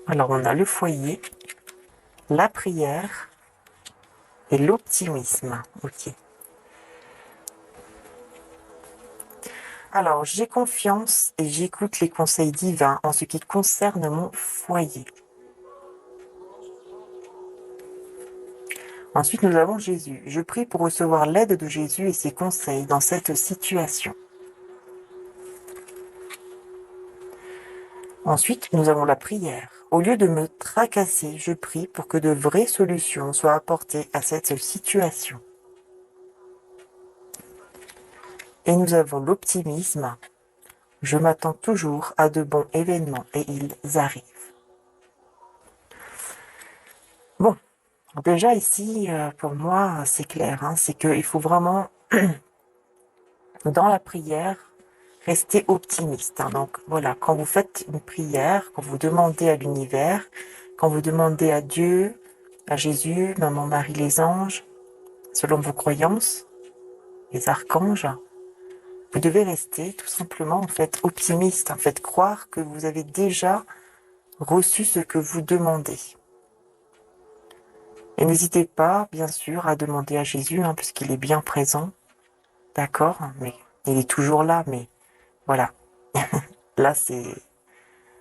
Alors, on a le foyer, la prière et l'optimisme. Ok. Alors, j'ai confiance et j'écoute les conseils divins en ce qui concerne mon foyer. Ensuite, nous avons Jésus. Je prie pour recevoir l'aide de Jésus et ses conseils dans cette situation. Ensuite, nous avons la prière. Au lieu de me tracasser, je prie pour que de vraies solutions soient apportées à cette situation. Et nous avons l'optimisme. Je m'attends toujours à de bons événements et ils arrivent. Bon, déjà ici, pour moi, c'est clair. Hein, c'est qu'il faut vraiment, dans la prière, rester optimiste. Hein. Donc voilà, quand vous faites une prière, quand vous demandez à l'univers, quand vous demandez à Dieu, à Jésus, Maman Marie, les anges, selon vos croyances, les archanges, vous devez rester tout simplement en fait optimiste, en fait croire que vous avez déjà reçu ce que vous demandez. Et n'hésitez pas, bien sûr, à demander à Jésus, hein, puisqu'il est bien présent, d'accord, mais il est toujours là, mais voilà. Là, c'est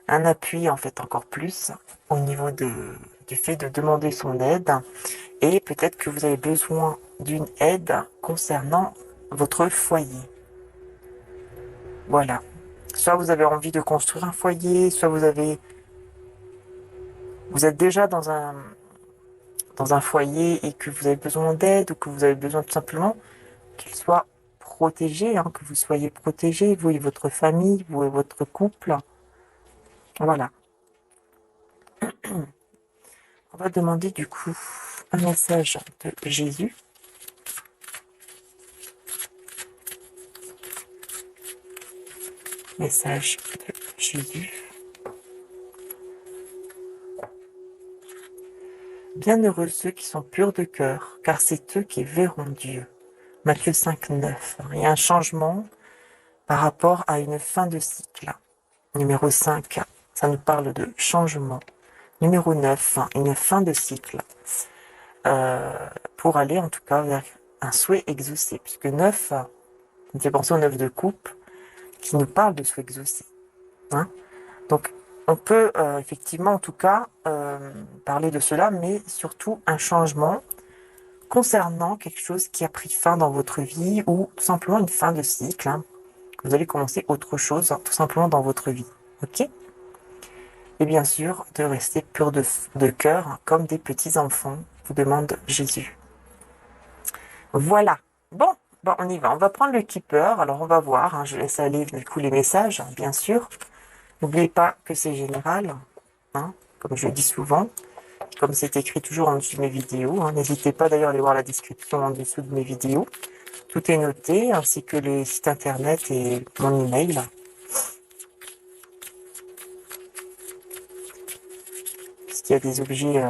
un appui, en fait, encore plus au niveau du fait de demander son aide. Et peut-être que vous avez besoin d'une aide concernant votre foyer. Voilà. Soit vous avez envie de construire un foyer, soit vous êtes déjà dans un foyer et que vous avez besoin d'aide ou que vous avez besoin tout simplement qu'il soit protégé, hein, que vous soyez protégé, vous et votre famille, vous et votre couple. Voilà. On va demander du coup un message de Jésus. Message de Jésus. Bienheureux ceux qui sont purs de cœur, car c'est eux qui verront Dieu. Matthieu 5, 9. Il y a un changement par rapport à une fin de cycle. Numéro 5, ça nous parle de changement. Numéro 9, une fin de cycle. Pour aller en tout cas vers un souhait exaucé. Puisque 9, ça me fait penser au 9 de coupe, qui nous parle de souhait exaucé. Hein. Donc, on peut effectivement, en tout cas, parler de cela, mais surtout un changement concernant quelque chose qui a pris fin dans votre vie ou tout simplement une fin de cycle. Hein. Vous allez commencer autre chose, hein, tout simplement dans votre vie. Ok? Et bien sûr, de rester pur de cœur, hein, comme des petits enfants, vous demande Jésus. Voilà. Bon, on y va. On va prendre le keeper. Alors, on va voir. Hein, je laisse aller du coup les messages, hein, bien sûr. N'oubliez pas que c'est général, hein, comme je le dis souvent, comme c'est écrit toujours en dessous de mes vidéos. Hein. N'hésitez pas d'ailleurs à aller voir la description en dessous de mes vidéos. Tout est noté, ainsi que les sites internet et mon email. Parce qu'il y a des objets,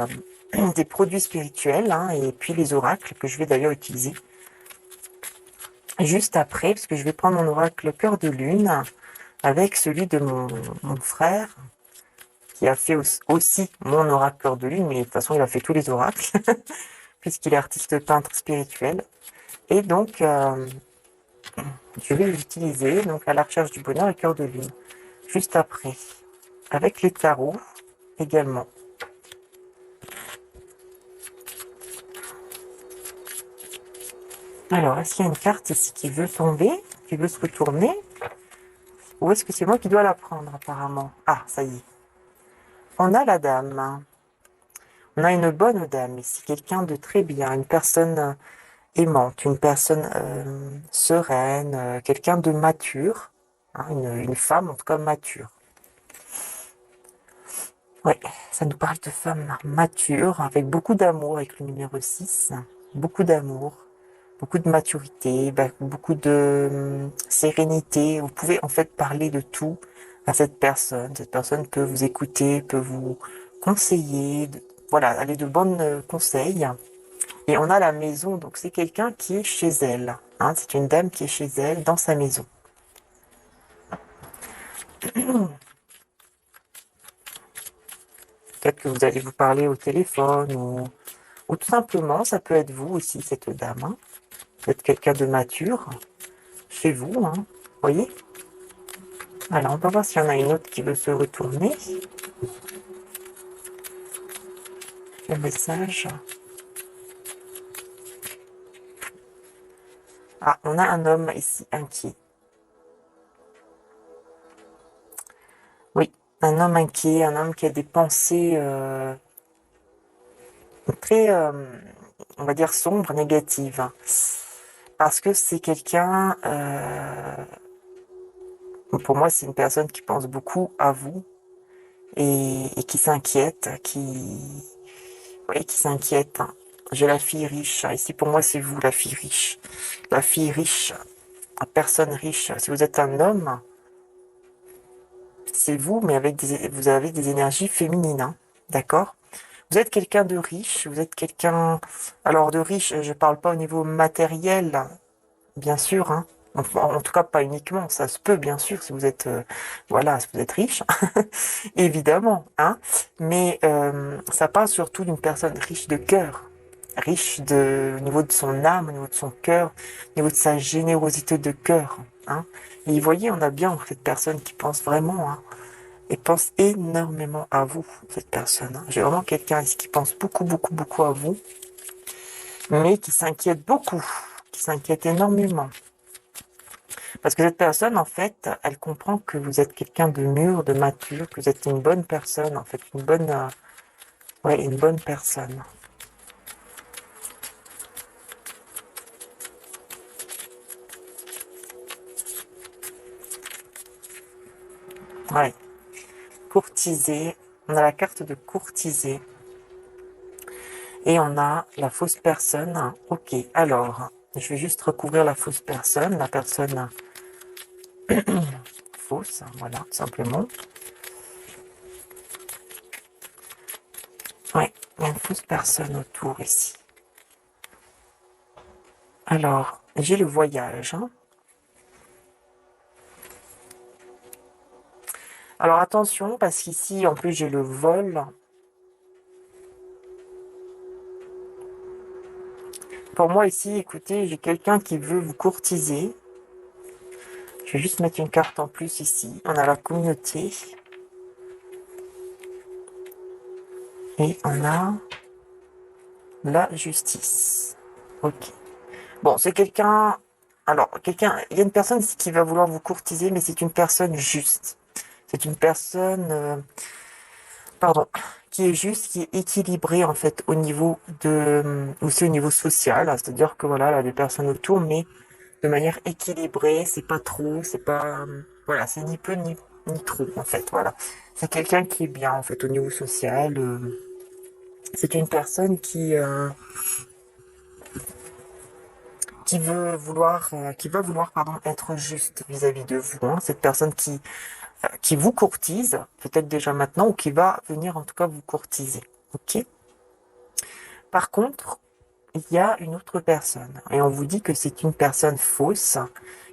des produits spirituels, hein, et puis les oracles que je vais d'ailleurs utiliser juste après, parce que je vais prendre mon oracle cœur de lune avec celui de mon frère, qui a fait aussi mon oracle cœur de lune, mais de toute façon il a fait tous les oracles, puisqu'il est artiste peintre spirituel. Et donc, je vais l'utiliser donc à la recherche du bonheur et cœur de lune, juste après, avec les tarots également. Alors, est-ce qu'il y a une carte ici qui veut tomber, qui veut se retourner? Ou est-ce que c'est moi qui dois la prendre apparemment? Ah, ça y est. On a la dame. On a une bonne dame ici, quelqu'un de très bien, une personne aimante, une personne sereine, quelqu'un de mature, hein, une femme en tout cas mature. Ouais, ça nous parle de femme mature, avec beaucoup d'amour avec le numéro 6, beaucoup d'amour, beaucoup de maturité, beaucoup de sérénité. Vous pouvez en fait parler de tout à cette personne. Cette personne peut vous écouter, peut vous conseiller, voilà, aller de bons conseils. Et on a la maison, donc c'est quelqu'un qui est chez elle. Hein, c'est une dame qui est chez elle, dans sa maison. Peut-être que vous allez vous parler au téléphone ou tout simplement, ça peut être vous aussi, cette dame. Hein. Vous êtes quelqu'un de mature chez vous. Hein. Vous voyez? Alors, on va voir s'il y en a une autre qui veut se retourner. Le message. Ah, on a un homme ici inquiet. Oui, un homme inquiet, un homme qui a des pensées très, on va dire, sombres, négatives. Hein. Parce que c'est quelqu'un, pour moi, c'est une personne qui pense beaucoup à vous et qui s'inquiète, oui, qui s'inquiète. Hein. J'ai la fille riche. Ici, pour moi, c'est vous, la fille riche. La fille riche, la personne riche. Si vous êtes un homme, c'est vous, mais vous avez des énergies féminines. Hein. D'accord? Vous êtes quelqu'un de riche, vous êtes quelqu'un... Alors, de riche, je parle pas au niveau matériel, bien sûr, hein. En tout cas, pas uniquement, ça se peut, bien sûr, si vous êtes, voilà, si vous êtes riche, évidemment, hein. Mais ça parle surtout d'une personne riche de cœur, au niveau de son âme, au niveau de son cœur, au niveau de sa générosité de cœur, hein. Et vous voyez, on a bien cette personne qui pense vraiment, hein, et pense énormément à vous, cette personne. Hein. J'ai vraiment quelqu'un ici qui pense beaucoup, beaucoup, beaucoup à vous, mais qui s'inquiète beaucoup, qui s'inquiète énormément. Parce que cette personne, en fait, elle comprend que vous êtes quelqu'un de mûr, de mature, que vous êtes une bonne personne, en fait, ouais, une bonne personne. Ouais, courtiser. On a la carte de courtiser. Et on a la fausse personne. Ok, alors, je vais juste recouvrir la fausse personne, la personne fausse, voilà, tout simplement. Ouais, il y a une fausse personne autour ici. Alors, j'ai le voyage. Hein. Alors attention, parce qu'ici, en plus, j'ai le vol. Pour moi, ici, écoutez, j'ai quelqu'un qui veut vous courtiser. Je vais juste mettre une carte en plus ici. On a la communauté. Et on a la justice. Ok. Bon, c'est quelqu'un... Alors, il y a une personne ici qui va vouloir vous courtiser, mais c'est une personne juste. C'est une personne... pardon, qui est juste, qui est équilibré en fait au niveau aussi au niveau social, hein. C'est-à-dire que voilà, elle a des personnes autour, mais de manière équilibrée, c'est pas trop, c'est pas, voilà, c'est ni peu ni trop en fait, voilà. C'est quelqu'un qui est bien en fait au niveau social. C'est une personne qui va vouloir pardon être juste vis-à-vis de vous. Hein. Cette personne qui vous courtise, peut-être déjà maintenant, ou qui va venir en tout cas vous courtiser. Ok. Par contre, il y a une autre personne, et on vous dit que c'est une personne fausse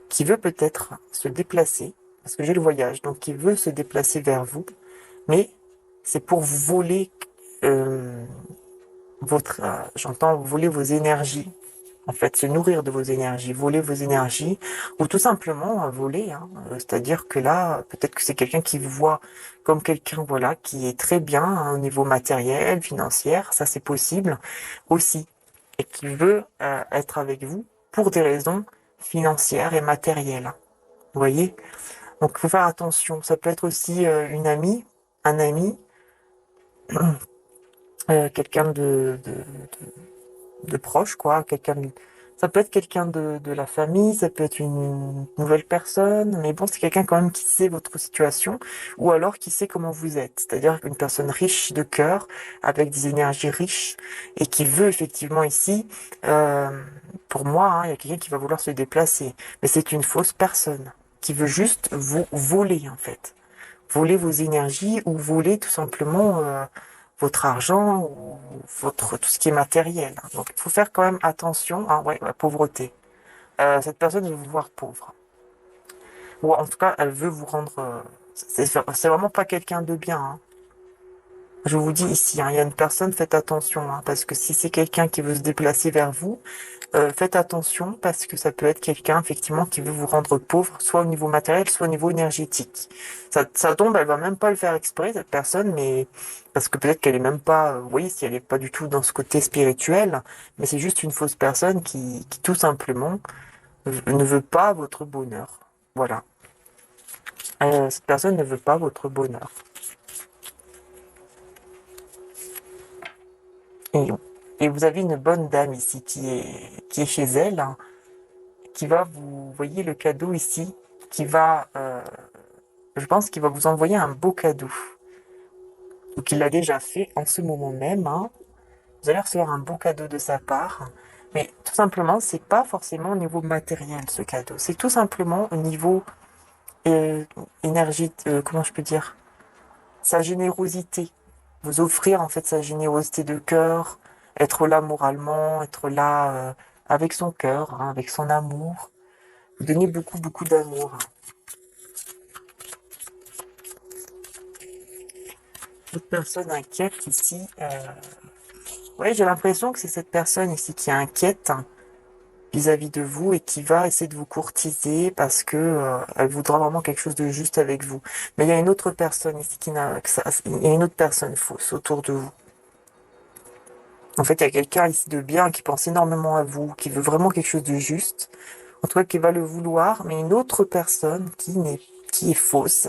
qui veut peut-être se déplacer, parce que j'ai le voyage, donc qui veut se déplacer vers vous, mais c'est pour vous voler euh, j'entends voler vos énergies, en fait, se nourrir de vos énergies, voler vos énergies, ou tout simplement voler, hein. C'est-à-dire que là, peut-être que c'est quelqu'un qui vous voit comme quelqu'un, voilà, qui est très bien hein, au niveau matériel, financier, ça c'est possible aussi, et qui veut être avec vous pour des raisons financières et matérielles. Vous voyez? Donc, il faut faire attention. Ça peut être aussi une amie, un ami, quelqu'un de proche, quoi. Ça peut être quelqu'un de la famille, ça peut être une nouvelle personne, mais bon, c'est quelqu'un quand même qui sait votre situation, ou alors qui sait comment vous êtes. C'est-à-dire une personne riche de cœur, avec des énergies riches, et qui veut effectivement ici, euh, pour moi, hein, il y a quelqu'un qui va vouloir se déplacer, mais c'est une fausse personne, qui veut juste vous voler, en fait. Voler vos énergies, ou voler tout simplement votre argent ou tout ce qui est matériel. Donc il faut faire quand même attention. Ah ouais, la pauvreté. Cette personne veut vous voir pauvre. Ou en tout cas, elle veut vous rendre. C'est vraiment pas quelqu'un de bien. Hein. Je je vous dis ici, hein, il y a une personne, faites attention, hein, parce que si c'est quelqu'un qui veut se déplacer vers vous, faites attention parce que ça peut être quelqu'un effectivement qui veut vous rendre pauvre, soit au niveau matériel, soit au niveau énergétique. Ça tombe, elle va même pas le faire exprès, cette personne, mais parce que peut-être qu'elle est même pas, vous voyez, si elle est pas du tout dans ce côté spirituel, mais c'est juste une fausse personne qui tout simplement ne veut pas votre bonheur. Voilà. Cette personne ne veut pas votre bonheur. Et, et vous avez une bonne dame ici qui est chez elle, hein, qui va vous voyez le cadeau ici, qui va, je pense qu'il va vous envoyer un beau cadeau. Ou qu'il l'a déjà fait en ce moment même, hein. Vous allez recevoir un beau cadeau de sa part. Mais tout simplement, c'est pas forcément au niveau matériel ce cadeau. C'est tout simplement au niveau euh, énergie, comment je peux dire, sa générosité. Vous offrir en fait sa générosité de cœur, être là moralement, être là avec son cœur, hein, avec son amour. Vous donner beaucoup, beaucoup d'amour. Toute personne inquiète ici. Ouais, j'ai l'impression que c'est cette personne ici qui est inquiète vis-à-vis de vous et qui va essayer de vous courtiser parce que elle voudra vraiment quelque chose de juste avec vous. Mais il y a une autre personne ici qui n'a que ça, il y a une autre personne fausse autour de vous. En fait, il y a quelqu'un ici de bien qui pense énormément à vous, qui veut vraiment quelque chose de juste, en tout cas qui va le vouloir, mais une autre personne qui est fausse.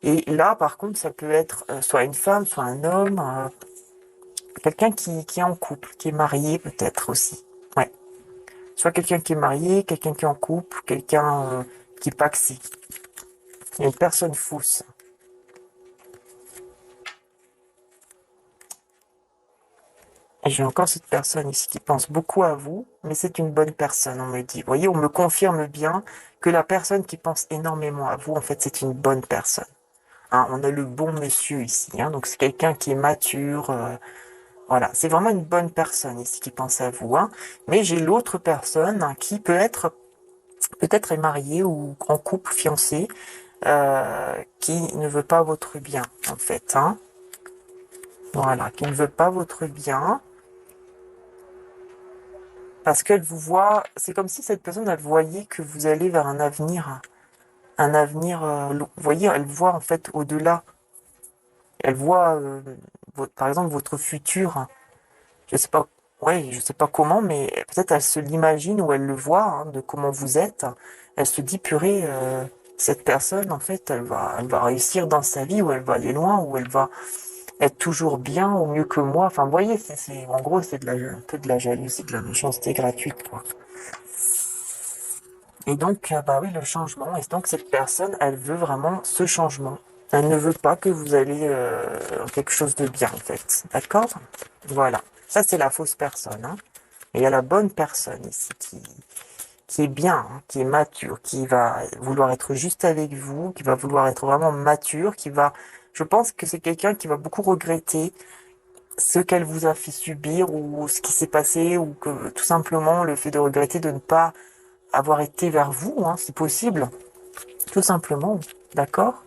Et là, par contre, ça peut être soit une femme, soit un homme, quelqu'un qui est en couple, qui est marié peut-être aussi. Ouais. Soit quelqu'un qui est marié, quelqu'un qui est en couple, quelqu'un qui est paxé. Il y a une personne fausse. Et j'ai encore cette personne ici qui pense beaucoup à vous, mais c'est une bonne personne, on me dit. Vous voyez, on me confirme bien que la personne qui pense énormément à vous, en fait, c'est une bonne personne. Hein, on a le bon monsieur ici, hein, donc c'est quelqu'un qui est mature. Voilà, c'est vraiment une bonne personne ici qui pense à vous. Hein. Mais j'ai l'autre personne hein, qui peut-être est mariée ou en couple, fiancé, qui ne veut pas votre bien, en fait. Hein. Voilà, qui ne veut pas votre bien. Parce qu'elle vous voit, c'est comme si cette personne, elle voyait que vous allez vers un avenir, vous voyez, elle voit en fait au-delà. Elle voit, par exemple, votre futur. Je sais pas, ouais, je sais pas comment, mais peut-être elle se l'imagine ou elle le voit, hein, de comment vous êtes. Elle se dit, purée, cette personne, en fait, elle va réussir dans sa vie, ou elle va aller loin, ou elle va être toujours bien, au mieux que moi. Enfin, vous voyez, en gros, c'est un peu de la jalousie, de la méchanceté gratuite, quoi. Et donc, bah oui, le changement. Et donc, cette personne, elle veut vraiment ce changement. Elle ne veut pas que vous allez quelque chose de bien, en fait. D'accord? Voilà. Ça, c'est la fausse personne. Hein. Et il y a la bonne personne ici qui est bien, hein, qui est mature, qui va vouloir être juste avec vous, qui va vouloir être vraiment mature, qui va... Je pense que c'est quelqu'un qui va beaucoup regretter ce qu'elle vous a fait subir ou ce qui s'est passé ou que tout simplement le fait de regretter de ne pas avoir été vers vous, hein, si possible. Tout simplement. D'accord?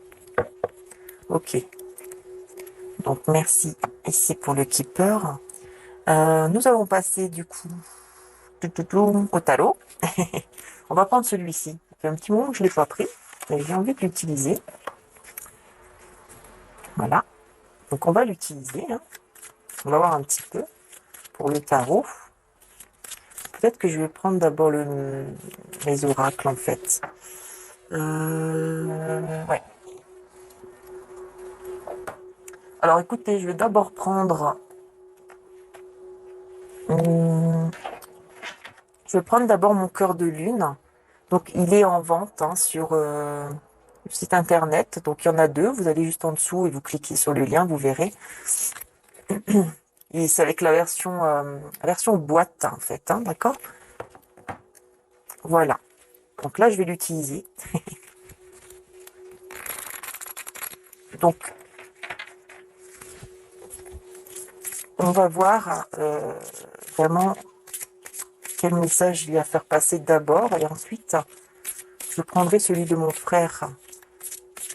Ok. Donc merci ici pour le keeper. Nous allons passer du coup au tarot. On va prendre celui-ci. Ça fait un petit moment que je ne l'ai pas pris, mais j'ai envie de l'utiliser. Voilà. Donc on va l'utiliser. Hein. On va voir un petit peu pour le tarot. Peut-être que je vais prendre d'abord les oracles en fait. Ouais. Alors écoutez, je vais d'abord prendre. Je vais prendre d'abord mon cœur de lune. Donc il est en vente hein, sur le site internet. Donc il y en a deux. Vous allez juste en dessous et vous cliquez sur le lien, vous verrez. Et c'est avec la version boîte en fait, hein, d'accord? Voilà. Donc là je vais l'utiliser. Donc on va voir vraiment quel message il y a à faire passer d'abord et ensuite je prendrai celui de mon frère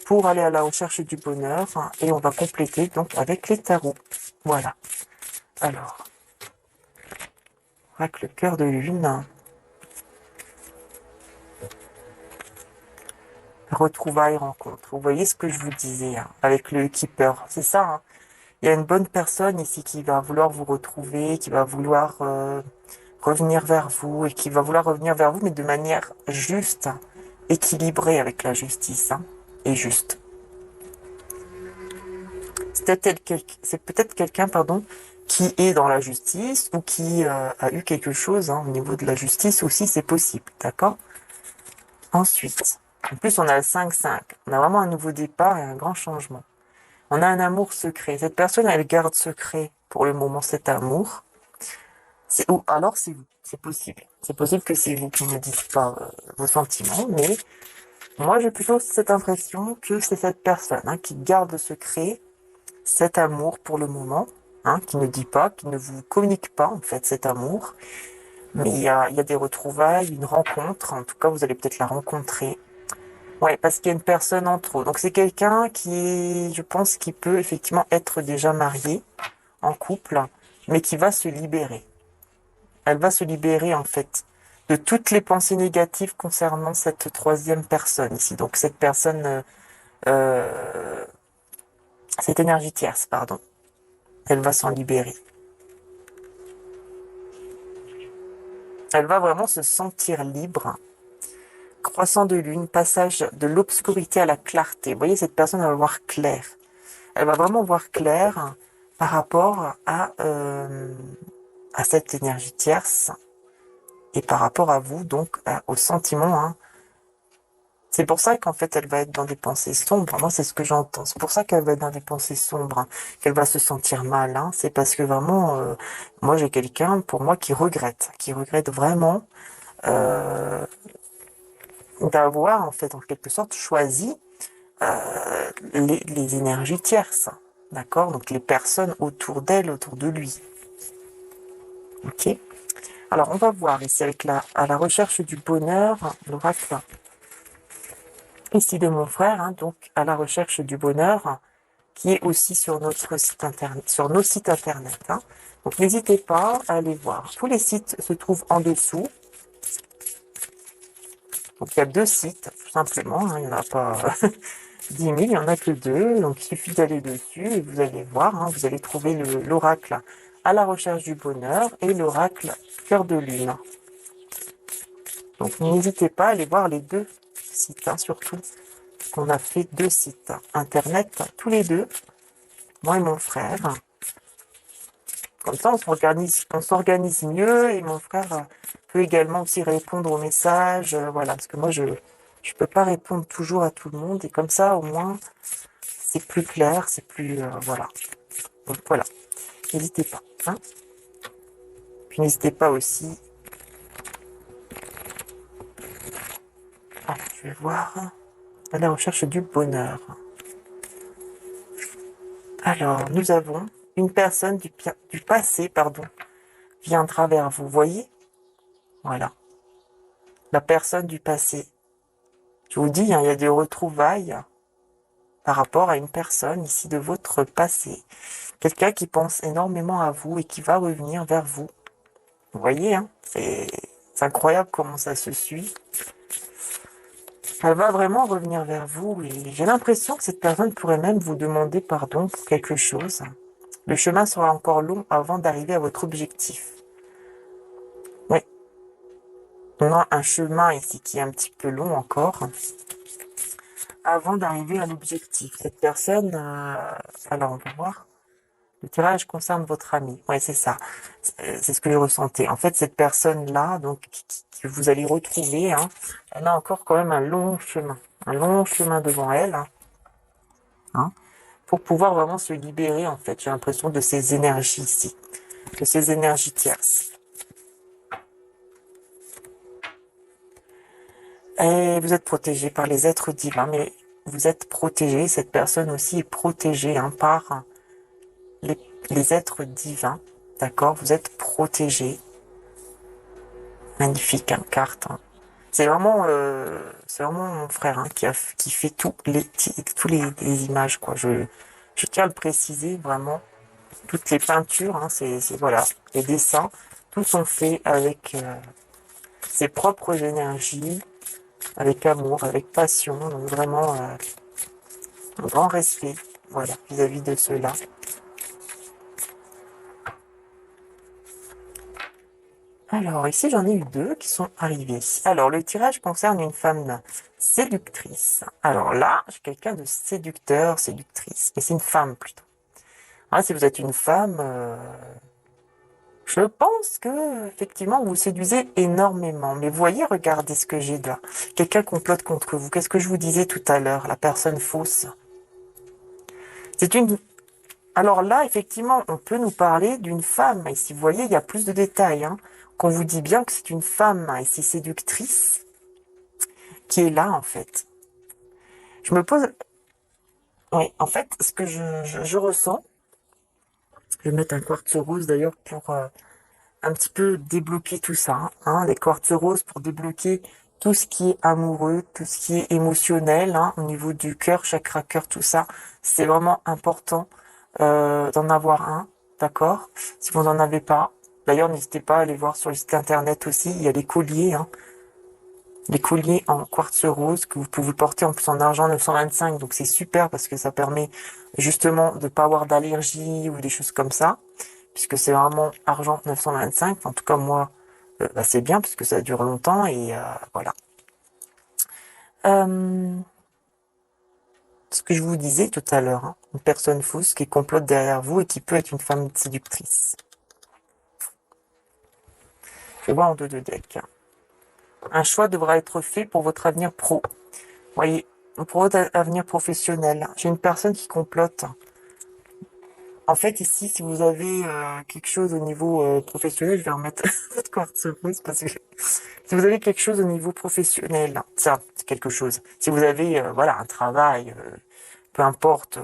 pour aller à la recherche du bonheur et on va compléter donc avec les tarots. Voilà. Alors, oracle cœur de lune. Retrouvailles, rencontre. Vous voyez ce que je vous disais hein, avec le keeper. C'est ça. Hein. Il y a une bonne personne ici qui va vouloir vous retrouver, qui va vouloir revenir vers vous et qui va vouloir revenir vers vous, mais de manière juste, équilibrée avec la justice hein, et juste. C'est peut-être quelqu'un, pardon, qui est dans la justice ou qui a eu quelque chose hein, au niveau de la justice aussi, c'est possible, d'accord? Ensuite, en plus on a le 5-5, on a vraiment un nouveau départ et un grand changement. On a un amour secret. Cette personne, elle garde secret pour le moment cet amour. Ou alors c'est vous, c'est possible. C'est possible que c'est vous qui ne dites pas vos sentiments, mais moi j'ai plutôt cette impression que c'est cette personne hein, qui garde secret cet amour pour le moment, hein, qui ne dit pas, qui ne vous communique pas en fait cet amour. Mais il y a des retrouvailles, une rencontre, en tout cas vous allez peut-être la rencontrer. Ouais, parce qu'il y a une personne en trop. Donc c'est quelqu'un qui, je pense, qui peut effectivement être déjà marié, en couple, mais qui va se libérer. Elle va se libérer en fait de toutes les pensées négatives concernant cette troisième personne ici. Donc cette personne, euh, cette énergie tierce, pardon. Elle va s'en libérer. Elle va vraiment se sentir libre. Croissant de lune, passage de l'obscurité à la clarté. Vous voyez, cette personne va voir clair. Elle va vraiment voir clair par rapport à cette énergie tierce et par rapport à vous, donc aux sentiments. Hein. C'est pour ça qu'en fait, elle va être dans des pensées sombres. Moi, c'est ce que j'entends. C'est pour ça qu'elle va être dans des pensées sombres, hein, qu'elle va se sentir mal. Hein. C'est parce que vraiment, moi, j'ai quelqu'un, pour moi, qui regrette vraiment d'avoir, en fait, en quelque sorte, choisi les énergies tierces. D'accord? Donc, les personnes autour d'elle, autour de lui. Ok? Alors, on va voir ici avec à la recherche du bonheur, l'oracle ici de mon frère, hein, donc à la recherche du bonheur, qui est aussi sur notre site internet, sur nos sites internet. Hein. Donc, n'hésitez pas à aller voir. Tous les sites se trouvent en dessous. Donc, il y a 2 sites, tout simplement. Hein, il n'y en a pas 10 000, il n'y en a que 2. Donc, il suffit d'aller dessus et vous allez voir. Hein, vous allez trouver l'oracle à la recherche du bonheur et l'oracle cœur de lune. Donc, n'hésitez pas à aller voir les 2 sites, hein, surtout. On a fait 2 sites internet, tous les 2, moi et mon frère. Comme ça, on s'organise mieux et mon frère peut également aussi répondre aux messages, voilà, parce que moi je peux pas répondre toujours à tout le monde et comme ça au moins c'est plus clair, c'est plus voilà. Donc voilà, n'hésitez pas. Hein. Puis n'hésitez pas aussi. Ah, je vais voir à la recherche du bonheur. Alors nous avons une personne du passé, pardon, viendra vers vous. Voyez, voilà, la personne du passé. Je vous dis, hein, il y a des retrouvailles par rapport à une personne ici de votre passé. Quelqu'un qui pense énormément à vous et qui va revenir vers vous. Vous voyez, hein, c'est incroyable comment ça se suit. Elle va vraiment revenir vers vous et j'ai l'impression que cette personne pourrait même vous demander pardon pour quelque chose. Le chemin sera encore long avant d'arriver à votre objectif. Oui, on a un chemin ici qui est un petit peu long encore avant d'arriver à l'objectif. Cette personne, alors on va voir. Le tirage concerne votre ami. Oui, c'est ça. C'est ce que je ressentais. En fait, cette personne-là, donc, que vous allez retrouver, hein, elle a encore quand même un long chemin. Un long chemin devant elle. Hein, pour pouvoir vraiment se libérer, en fait. J'ai l'impression de ces énergies ici. De ces énergies tierces. Et vous êtes protégé par les êtres divins, mais vous êtes protégé. Cette personne aussi est protégée hein, par les, les êtres divins. D'accord? Vous êtes protégé. Magnifique hein, carte. Hein. C'est vraiment mon frère hein, qui fait tous les images quoi. Je tiens à le préciser vraiment. Toutes les peintures, hein, voilà, les dessins, tous sont faits avec ses propres énergies, avec amour, avec passion, donc vraiment un grand respect, voilà, vis-à-vis de cela. Alors, ici, j'en ai eu deux qui sont arrivés. Alors, le tirage concerne une femme séductrice. Alors là, j'ai quelqu'un de séducteur, séductrice, mais c'est une femme plutôt. Ah, si vous êtes une femme, je pense que effectivement vous séduisez énormément. Mais voyez, regardez ce que j'ai là. Quelqu'un complote contre vous. Qu'est-ce que je vous disais tout à l'heure? La personne fausse. C'est une. Alors là, effectivement, on peut nous parler d'une femme. Ici, vous voyez, il y a plus de détails. Hein, qu'on vous dit bien que c'est une femme ici séductrice qui est là en fait. Je me pose. Oui, en fait, ce que je ressens. Je vais mettre un quartz rose d'ailleurs pour un petit peu débloquer tout ça, hein, les quartz roses pour débloquer tout ce qui est amoureux, tout ce qui est émotionnel, hein, au niveau du cœur, chakra cœur, tout ça. C'est vraiment important d'en avoir un, d'accord? Si vous n'en avez pas, d'ailleurs n'hésitez pas à aller voir sur le site internet aussi, il y a des colliers, hein, les colliers en quartz rose que vous pouvez porter en plus en argent 925, donc c'est super parce que ça permet justement de pas avoir d'allergie ou des choses comme ça, puisque c'est vraiment argent 925. En tout cas moi, bah, c'est bien puisque ça dure longtemps et voilà. Euh, Ce que je vous disais tout à l'heure, hein, une personne fausse qui complote derrière vous et qui peut être une femme séductrice. Je vois en deux de deck. Un choix devra être fait pour votre avenir pro. Voyez, pour votre avenir professionnel. J'ai une personne qui complote. En fait, ici, si vous avez quelque chose au niveau professionnel, je vais remettre votre quartz rose parce que si vous avez quelque chose au niveau professionnel, ça, c'est quelque chose. Si vous avez, voilà, un travail, peu importe,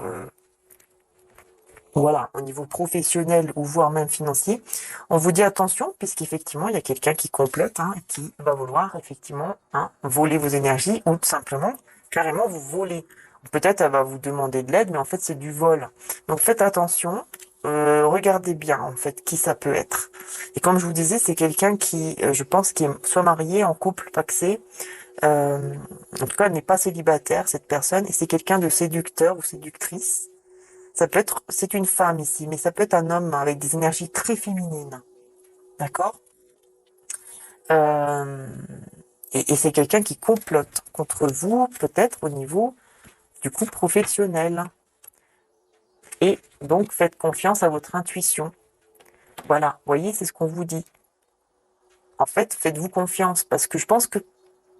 voilà, au niveau professionnel ou voire même financier, on vous dit attention puisqu'effectivement, il y a quelqu'un qui complote, hein, qui va vouloir effectivement hein, voler vos énergies ou tout simplement carrément vous voler. Peut-être elle va vous demander de l'aide, mais en fait c'est du vol. Donc faites attention, regardez bien en fait qui ça peut être. Et comme je vous disais, c'est quelqu'un qui, je pense, qui est soit marié, en couple, pacsé, en tout cas n'est pas célibataire cette personne, et c'est quelqu'un de séducteur ou séductrice. Ça peut être, c'est une femme ici, mais ça peut être un homme avec des énergies très féminines. D'accord? Euh, et c'est quelqu'un qui complote contre vous, peut-être au niveau du coup professionnel. Et donc faites confiance à votre intuition. Voilà, vous voyez, c'est ce qu'on vous dit. En fait, faites-vous confiance, parce que je pense que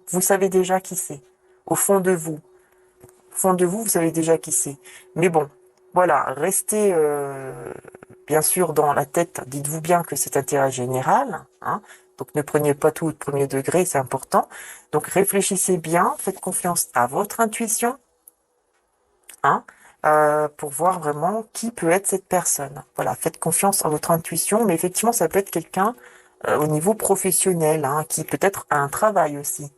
vous savez déjà qui c'est. Au fond de vous. Au fond de vous, vous savez déjà qui c'est. Mais bon, voilà, restez bien sûr dans la tête, dites-vous bien que c'est intérêt général, hein, donc ne prenez pas tout au premier degré, c'est important. Donc réfléchissez bien, faites confiance à votre intuition, hein, pour voir vraiment qui peut être cette personne. Voilà, faites confiance à votre intuition, mais effectivement, ça peut être quelqu'un au niveau professionnel, hein, qui peut-être a un travail aussi.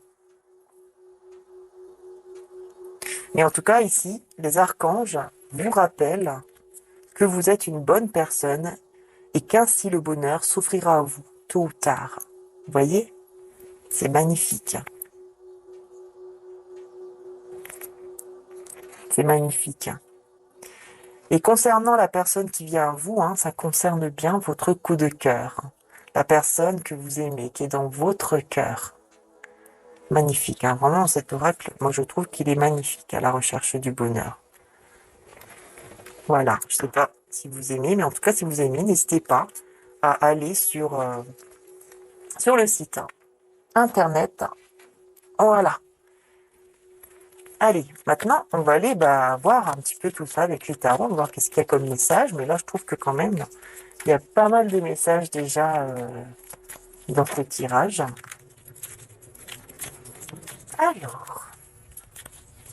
Mais en tout cas, ici, les archanges vous rappellent que vous êtes une bonne personne et qu'ainsi le bonheur s'offrira à vous, tôt ou tard. Vous voyez? C'est magnifique. C'est magnifique. Et concernant la personne qui vient à vous, hein, ça concerne bien votre coup de cœur. La personne que vous aimez, qui est dans votre cœur. Magnifique, hein. Vraiment, cet oracle, moi je trouve qu'il est magnifique à la recherche du bonheur. Voilà, je sais pas si vous aimez, mais en tout cas, si vous aimez, n'hésitez pas à aller sur le site internet. Voilà. Allez, maintenant, on va aller voir un petit peu tout ça avec les tarots, voir qu'est-ce qu'il y a comme message. Mais là, je trouve que quand même, il y a pas mal de messages déjà dans ce tirage. Alors,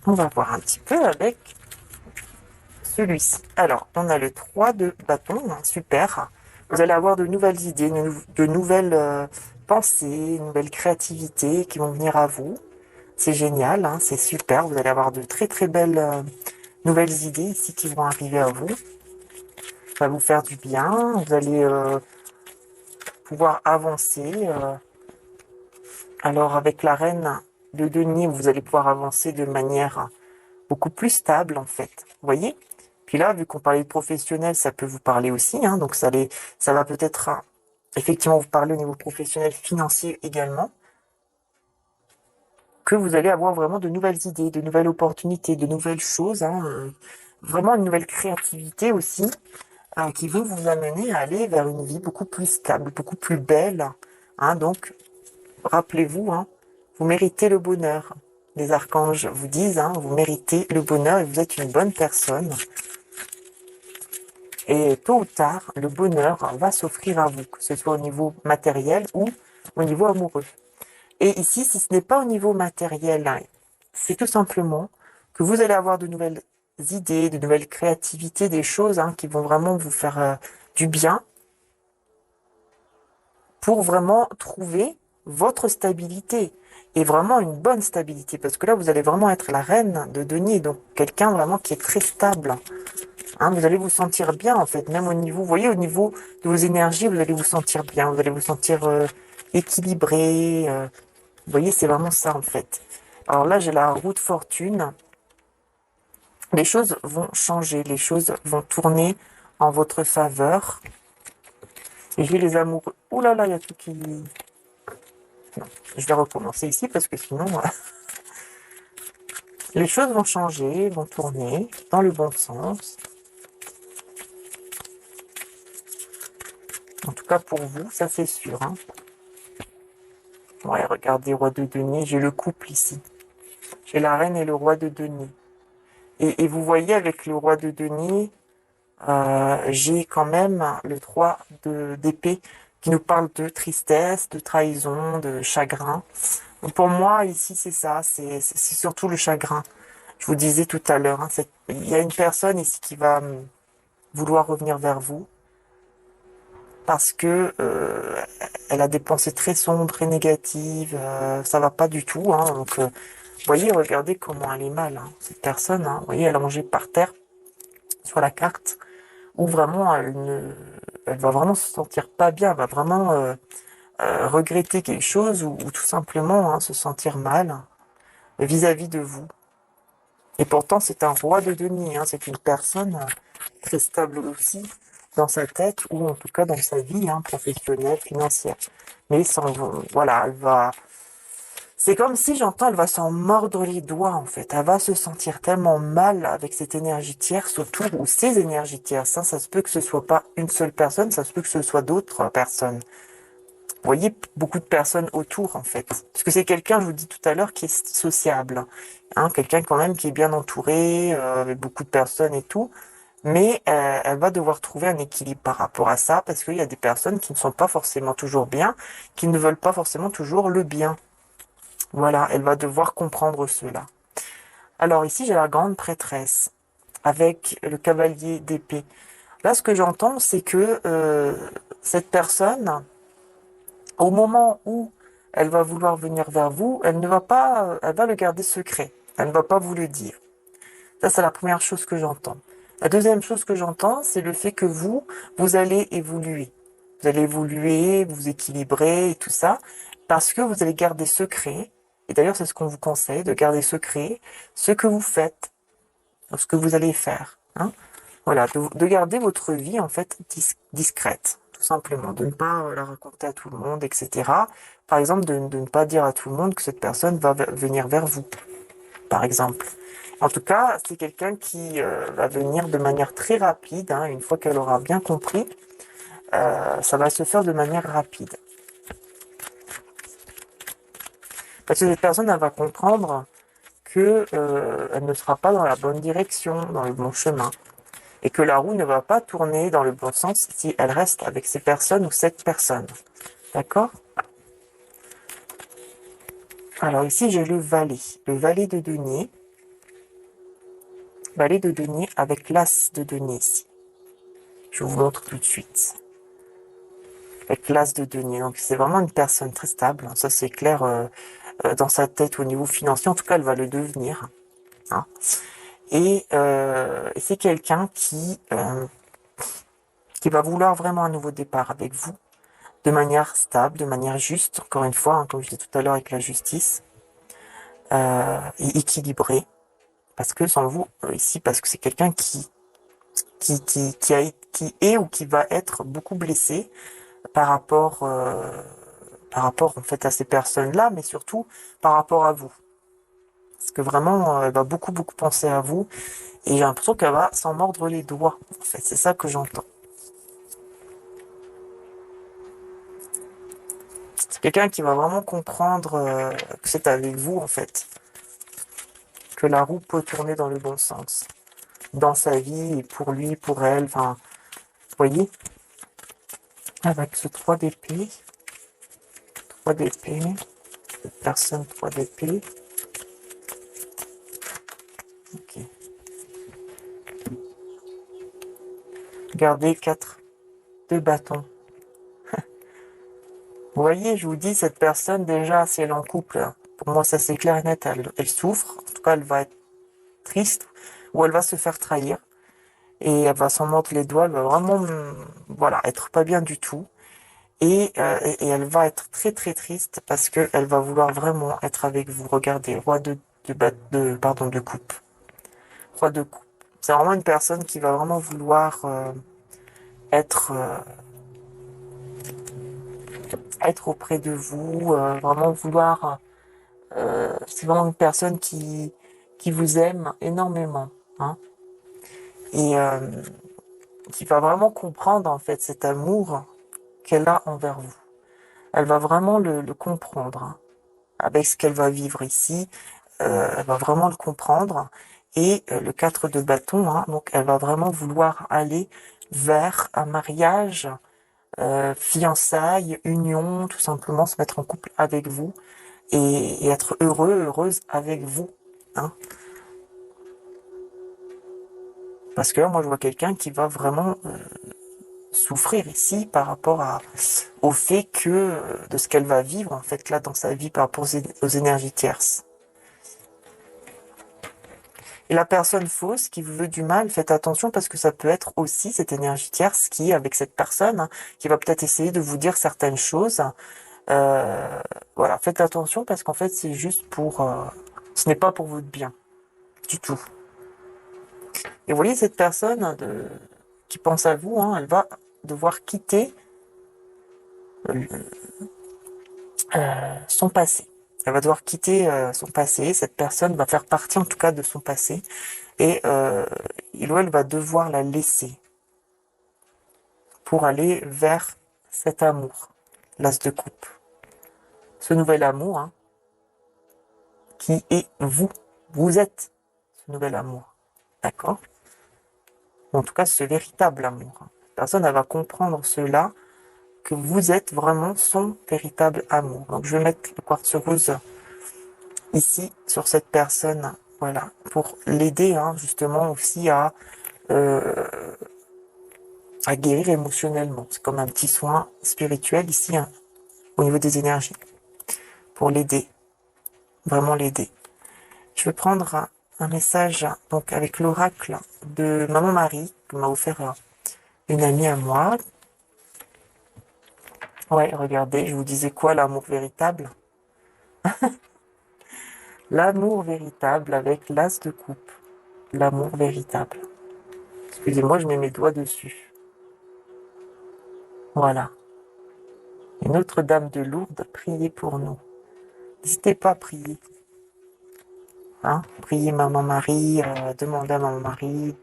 on va voir un petit peu avec celui-ci. Alors, on a le 3 de bâton, hein, super. Vous allez avoir de nouvelles idées, de nouvelles pensées, de nouvelles créativités qui vont venir à vous. C'est génial, hein, c'est super. Vous allez avoir de très très belles nouvelles idées ici qui vont arriver à vous. va vous faire du bien. Vous allez pouvoir avancer. Alors avec la reine de denier, vous allez pouvoir avancer de manière beaucoup plus stable en fait. Vous voyez? Puis là, vu qu'on parlait de professionnel, ça peut vous parler aussi. Hein, donc ça va peut-être effectivement vous parler au niveau professionnel, financier également. Que vous allez avoir vraiment de nouvelles idées, de nouvelles opportunités, de nouvelles choses. Hein, vraiment une nouvelle créativité aussi qui vont vous amener à aller vers une vie beaucoup plus stable, beaucoup plus belle. Hein, donc, rappelez-vous, hein, vous méritez le bonheur. Les archanges vous disent, hein, vous méritez le bonheur et vous êtes une bonne personne. Et tôt ou tard, le bonheur va s'offrir à vous, que ce soit au niveau matériel ou au niveau amoureux. Et ici, si ce n'est pas au niveau matériel, hein, c'est tout simplement que vous allez avoir de nouvelles idées, de nouvelles créativités, des choses hein, qui vont vraiment vous faire du bien pour vraiment trouver votre stabilité et vraiment une bonne stabilité parce que là vous allez vraiment être la reine de denier, donc quelqu'un vraiment qui est très stable. Hein, vous allez vous sentir bien en fait, même au niveau, vous voyez, au niveau de vos énergies, vous allez vous sentir bien, vous allez vous sentir équilibré. Vous voyez, c'est vraiment ça en fait. Alors là, j'ai la roue de fortune. Les choses vont changer, les choses vont tourner en votre faveur. Et j'ai les amoureux. Ouh là là, il y a tout qui... Non, je vais recommencer ici parce que sinon, les choses vont changer, vont tourner dans le bon sens. En tout cas pour vous, ça c'est sûr. Hein. Ouais, regardez, roi de denier, j'ai le couple ici. J'ai la reine et le roi de denier. Et vous voyez avec le roi de denier, j'ai quand même le 3 d'épée qui nous parle de tristesse, de trahison, de chagrin. Donc pour moi, ici, c'est ça, c'est surtout le chagrin. Je vous disais tout à l'heure, hein, il y a une personne ici qui va vouloir revenir vers vous parce que elle a des pensées très sombres et négatives, ça va pas du tout. Hein, donc, vous voyez, regardez comment elle est mal, hein, cette personne. Hein, vous voyez, elle est allongée par terre sur la carte. Où vraiment elle va vraiment se sentir pas bien, elle va vraiment regretter quelque chose ou tout simplement hein, se sentir mal vis-à-vis de vous. Et pourtant c'est un roi de denier, hein, c'est une personne très stable aussi dans sa tête ou en tout cas dans sa vie hein, professionnelle, financière. Mais sans, voilà, elle va... C'est comme si j'entends, elle va s'en mordre les doigts en fait. Elle va se sentir tellement mal avec cette énergie tierce autour ou ces énergies tierces. Hein. Ça se peut que ce soit pas une seule personne, ça se peut que ce soit d'autres personnes. Vous voyez, beaucoup de personnes autour en fait. Parce que c'est quelqu'un, je vous dis tout à l'heure, qui est sociable. Hein, quelqu'un quand même qui est bien entouré, avec beaucoup de personnes et tout. Mais elle va devoir trouver un équilibre par rapport à ça parce qu'il y a des personnes qui ne sont pas forcément toujours bien, qui ne veulent pas forcément toujours le bien. Voilà, elle va devoir comprendre cela. Alors ici, j'ai la grande prêtresse avec le cavalier d'épée. Là, ce que j'entends, c'est que cette personne, au moment où elle va vouloir venir vers vous, elle ne va pas, elle va le garder secret. Elle ne va pas vous le dire. Ça, c'est la première chose que j'entends. La deuxième chose que j'entends, c'est le fait que vous allez évoluer. Vous allez évoluer, vous équilibrer et tout ça, parce que vous allez garder secret. Et d'ailleurs, c'est ce qu'on vous conseille, de garder secret ce que vous faites, ce que vous allez faire. Hein. Voilà, de garder votre vie, en fait, discrète, tout simplement. De ne pas la raconter à tout le monde, etc. Par exemple, de ne pas dire à tout le monde que cette personne va venir vers vous, par exemple. En tout cas, c'est quelqu'un qui va venir de manière très rapide, hein, une fois qu'elle aura bien compris, ça va se faire de manière rapide. Parce que cette personne, elle va comprendre que elle ne sera pas dans la bonne direction, dans le bon chemin, et que la roue ne va pas tourner dans le bon sens si elle reste avec ces personnes ou cette personne. D'accord? Alors ici, j'ai le valet de denier. Valet de denier avec l'as de denier ici. Je vous montre tout de suite. Avec l'as de denier. Donc c'est vraiment une personne très stable. Ça c'est clair dans sa tête au niveau financier. En tout cas, elle va le devenir. Hein. Et c'est quelqu'un qui qui va vouloir vraiment un nouveau départ avec vous, de manière stable, de manière juste, encore une fois, hein, comme je disais tout à l'heure avec la justice, et équilibrée, parce que sans vous, ici, parce que c'est quelqu'un qui est ou qui va être beaucoup blessé par rapport, en fait à ces personnes-là, mais surtout par rapport à vous. Parce que vraiment, elle va beaucoup, beaucoup penser à vous, et j'ai l'impression qu'elle va s'en mordre les doigts. En fait, c'est ça que j'entends. C'est quelqu'un qui va vraiment comprendre que c'est avec vous, en fait, que la roue peut tourner dans le bon sens. Dans sa vie, et pour lui, pour elle, enfin, vous voyez, avec ce 3 d'épée, 3 d'épée, cette personne 3 d'épée, ok. Regardez 4 de bâton. Vous voyez, je vous dis, cette personne, déjà, si elle est en couple, pour moi, ça c'est clair et net, elle souffre. En tout cas, elle va être triste, ou elle va se faire trahir. Et elle va s'en mordre les doigts, elle va vraiment, voilà, être pas bien du tout. Et elle va être très très triste parce que elle va vouloir vraiment être avec vous. Regardez, roi de coupe. Roi de coupe. C'est vraiment une personne qui va vraiment vouloir être, être auprès de vous, vraiment vouloir. C'est vraiment une personne qui vous aime énormément, hein, et qui va vraiment comprendre en fait cet amour qu'elle a envers vous. Elle va vraiment le comprendre, hein, avec ce qu'elle va vivre ici. Elle va vraiment le comprendre. Et le 4 de bâton, hein, donc elle va vraiment vouloir aller vers un mariage, fiançailles, union, tout simplement se mettre en couple avec vous et être heureux, heureuse avec vous, hein. Parce que là, moi, je vois quelqu'un qui va vraiment souffrir ici par rapport au fait que de ce qu'elle va vivre en fait là dans sa vie par rapport aux énergies tierces. Et la personne fausse qui vous veut du mal, faites attention parce que ça peut être aussi cette énergie tierce qui, avec cette personne, hein, qui va peut-être essayer de vous dire certaines choses. Voilà, faites attention parce qu'en fait, c'est juste pour... ce n'est pas pour votre bien, du tout. Et vous voyez, cette personne qui pense à vous, hein, elle va devoir quitter son passé. Elle va devoir quitter son passé. Cette personne va faire partie, en tout cas, de son passé. Et il ou elle va devoir la laisser pour aller vers cet amour, l'as de coupe. Ce nouvel amour, hein, qui est vous. Vous êtes ce nouvel amour. D'accord? En tout cas, ce véritable amour. Personne elle va comprendre cela, que vous êtes vraiment son véritable amour. Donc, je vais mettre le quartz rose ici, sur cette personne, voilà, pour l'aider, hein, justement, aussi à guérir émotionnellement. C'est comme un petit soin spirituel ici, hein, au niveau des énergies, pour l'aider, vraiment l'aider. Je vais prendre un message donc avec l'oracle de Maman Marie, que m'a offert une amie à moi. Ouais, regardez, je vous disais quoi, l'amour véritable? L'amour véritable avec l'as de coupe. L'amour véritable. Excusez-moi, je mets mes doigts dessus. Voilà. Et Notre-Dame de Lourdes, priez pour nous. N'hésitez pas à prier. Hein? Priez Maman Marie, demandez à Maman Marie,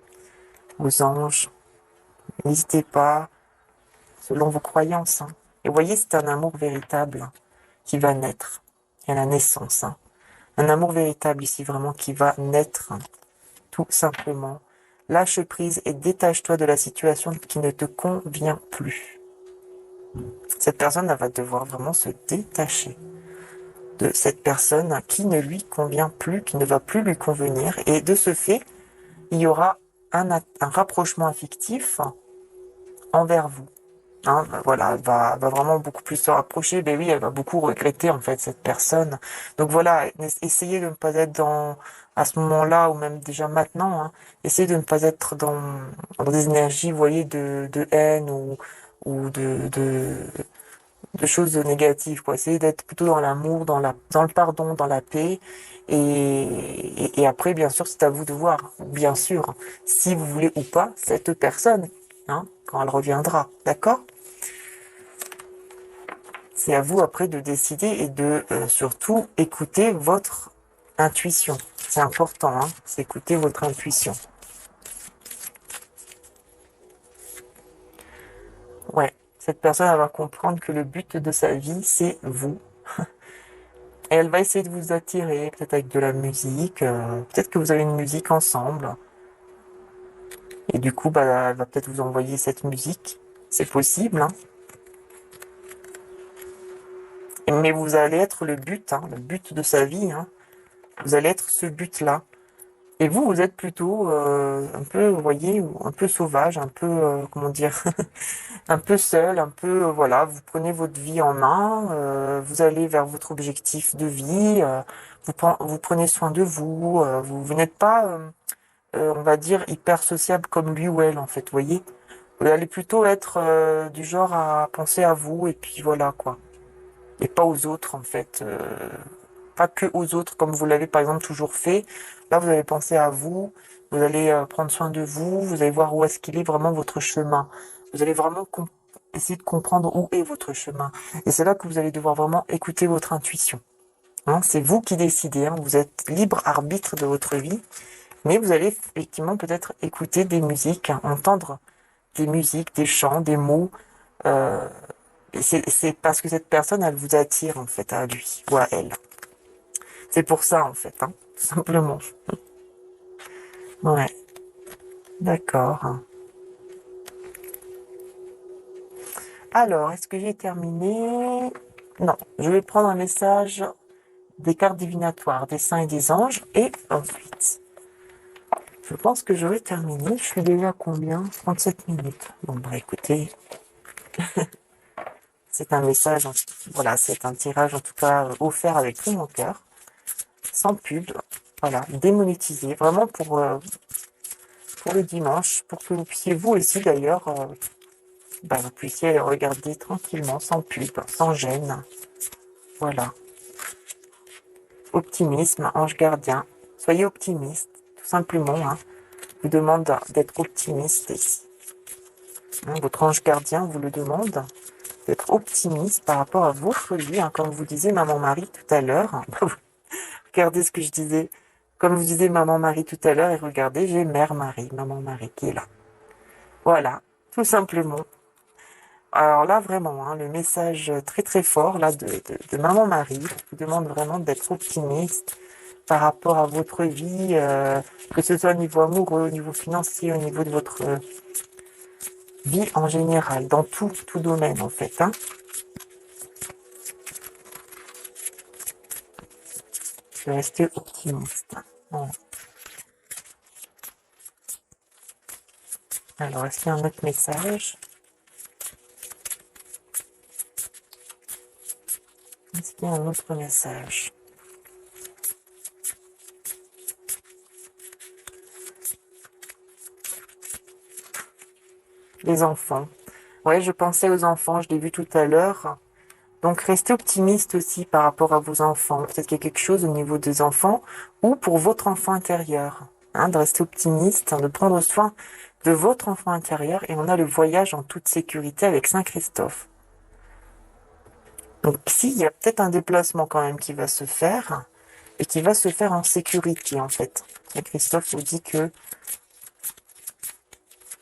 aux anges. N'hésitez pas, selon vos croyances, hein. Et voyez, c'est un amour véritable, hein, qui va naître. Il y a la naissance, hein. Un amour véritable ici, vraiment, qui va naître, hein, tout simplement. Lâche prise et détache-toi de la situation qui ne te convient plus. Cette personne, elle va devoir vraiment se détacher de cette personne qui ne lui convient plus, qui ne va plus lui convenir. Et de ce fait, il y aura un rapprochement affectif envers vous. Hein, voilà, elle va vraiment beaucoup plus se rapprocher. Ben oui, elle va beaucoup regretter en fait cette personne. Donc voilà, essayez de ne pas être dans à ce moment-là, ou même déjà maintenant, hein, essayez de ne pas être dans des énergies, vous voyez, de haine ou de choses négatives, quoi. Essayez d'être plutôt dans l'amour, dans le pardon, dans la paix. Et après, bien sûr, c'est à vous de voir, bien sûr, si vous voulez ou pas cette personne, hein, quand elle reviendra. D'accord? C'est à vous après de décider et de surtout écouter votre intuition. C'est important, hein, c'est écouter votre intuition. Ouais, cette personne, elle va comprendre que le but de sa vie, c'est vous. Et elle va essayer de vous attirer, peut-être avec de la musique, peut-être que vous avez une musique ensemble. Et du coup, bah, elle va peut-être vous envoyer cette musique. C'est possible, hein. Mais vous allez être le but de sa vie, hein. Vous allez être ce but-là. Et vous, vous êtes plutôt un peu, vous voyez, un peu sauvage, un peu, comment dire, un peu seul, un peu, voilà, vous prenez votre vie en main, vous allez vers votre objectif de vie, vous prenez soin de vous, vous n'êtes pas, on va dire, hyper sociable comme lui ou elle, en fait, vous voyez. Vous allez plutôt être du genre à penser à vous, et puis voilà, quoi. Et pas aux autres, en fait. Pas que aux autres, comme vous l'avez, par exemple, toujours fait. Là, vous allez penser à vous, vous allez prendre soin de vous, vous allez voir où est-ce qu'il est vraiment votre chemin. Vous allez vraiment essayer de comprendre où est votre chemin. Et c'est là que vous allez devoir vraiment écouter votre intuition. Hein, c'est vous qui décidez, hein, vous êtes libre arbitre de votre vie, mais vous allez effectivement peut-être écouter des musiques, hein, entendre des musiques, des chants, des mots. Euh, et c'est parce que cette personne, elle vous attire en fait à lui ou à elle. C'est pour ça en fait, hein, tout simplement. Ouais, d'accord. Alors, est-ce que j'ai terminé? Non, je vais prendre un message des cartes divinatoires, des saints et des anges, et ensuite, je pense que j'aurai terminé. Je suis déjà à combien? 37 minutes. Bon, bah écoutez, c'est un message, voilà, c'est un tirage en tout cas offert avec tout mon cœur, sans pub, voilà, démonétisé, vraiment pour le dimanche, pour que vous puissiez, vous aussi d'ailleurs, bah, vous puissiez regarder tranquillement, sans pub, sans gêne, voilà. Optimisme, ange gardien, soyez optimiste, tout simplement, hein. Je vous demande d'être optimiste ici. Hein, votre ange gardien vous le demande d'être optimiste par rapport à votre vie, hein, comme vous disiez Maman Marie tout à l'heure. Regardez ce que je disais. Comme vous disiez Maman Marie tout à l'heure, et regardez, j'ai Mère Marie, Maman Marie qui est là. Voilà, tout simplement. Alors là, vraiment, hein, le message très très fort là de Maman Marie vous demande vraiment d'être optimiste par rapport à votre vie, que ce soit au niveau amoureux, au niveau financier, au niveau de votre vie en général, dans tout domaine en fait. Hein. De rester optimiste. Bon. Alors, est-ce qu'il y a un autre message? Est-ce qu'il y a un autre message? Les enfants. Ouais, je pensais aux enfants, je l'ai vu tout à l'heure. Donc, restez optimiste aussi par rapport à vos enfants. Peut-être qu'il y a quelque chose au niveau des enfants ou pour votre enfant intérieur. Hein, de rester optimiste, hein, de prendre soin de votre enfant intérieur. Et on a le voyage en toute sécurité avec Saint-Christophe. Donc, ici, il y a peut-être un déplacement quand même qui va se faire et qui va se faire en sécurité en fait. Saint-Christophe vous dit que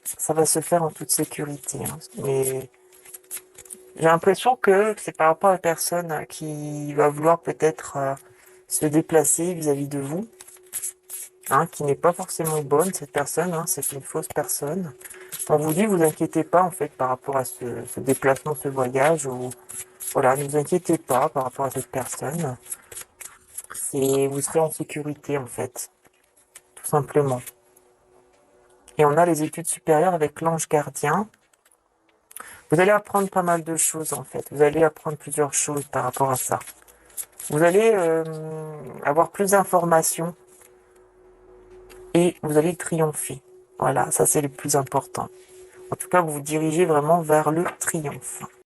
ça va se faire en toute sécurité. Hein. Mais j'ai l'impression que c'est par rapport à la personne qui va vouloir peut-être se déplacer vis-à-vis de vous, hein, qui n'est pas forcément bonne, cette personne, hein, c'est une fausse personne. On vous dit, vous inquiétez pas en fait par rapport à ce déplacement, ce voyage, ou voilà, ne vous inquiétez pas par rapport à cette personne. Vous serez en sécurité en fait, tout simplement. Et on a les études supérieures avec l'ange gardien. Vous allez apprendre pas mal de choses en fait. Vous allez apprendre plusieurs choses par rapport à ça. Vous allez avoir plus d'informations et vous allez triompher. Voilà, ça c'est le plus important. En tout cas, vous vous dirigez vraiment vers le triomphe.